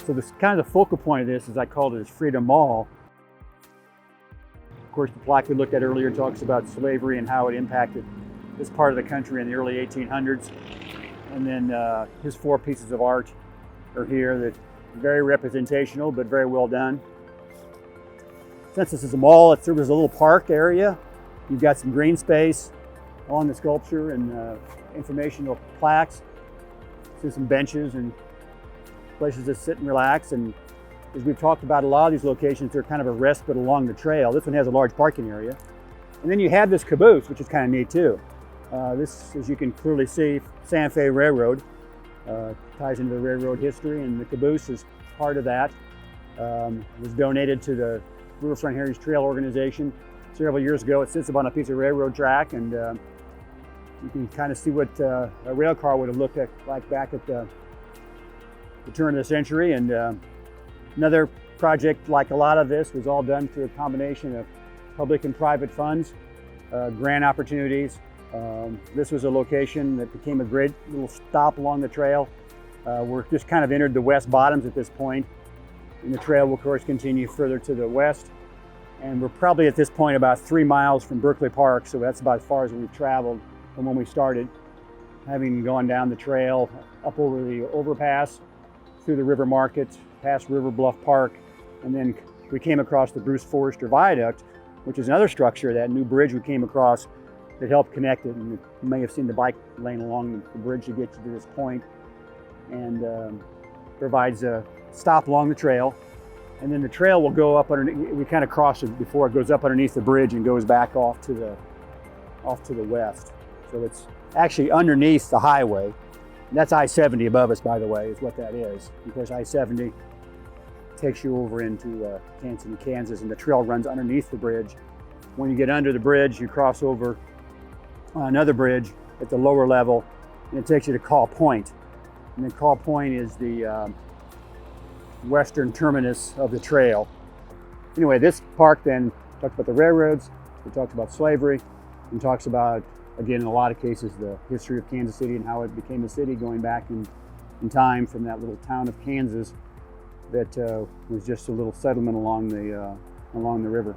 So this kind of the focal point of this, as I called it, is Freedom Mall. Of course, the plaque we looked at earlier talks about slavery and how it impacted this part of the country in the early 1800s. And then his 4 pieces of art are here that are very representational, but very well done. Since this is a mall, it serves as a little park area. You've got some green space on the sculpture and informational plaques. See some benches and places to sit and relax. And as we've talked about, a lot of these locations, they're kind of a respite along the trail. This one has a large parking area. And then you have this caboose, which is kind of neat too. This, as you can clearly see, Santa Fe Railroad ties into the railroad history, and the caboose is part of that. It was donated to the Riverfront Heritage Trail organization several years ago. It sits up on a piece of railroad track, and you can kind of see what a rail car would have looked like back at the turn of the century. And another project like a lot of this was all done through a combination of public and private funds, grant opportunities. This was a location that became a great little stop along the trail. We're just kind of entered the west bottoms at this point, and the trail will of course continue further to the west. And we're probably at this point about 3 miles from Berkeley Park, so that's about as far as we've traveled from when we started, having gone down the trail up over the overpass, through the river market, past River Bluff Park, and then we came across the Bruce Forrester Viaduct, which is another structure, that new bridge we came across that helped connect it. And you may have seen the bike lane along the bridge to get you to this point, and provides a stop along the trail. And then the trail will go up underneath, we kind of cross it before it goes up underneath the bridge and goes back off to the west. So it's actually underneath the highway. And that's I-70 above us, by the way, is what that is. Because I-70 takes you over into Kansas, and the trail runs underneath the bridge. When you get under the bridge, you cross over another bridge at the lower level, and it takes you to Call Point. And then Call Point is the western terminus of the trail. Anyway, this park then talks about the railroads, it talks about slavery, and talks about, again, in a lot of cases, the history of Kansas City and how it became a city, going back in time from that little town of Kansas that was just a little settlement along the river.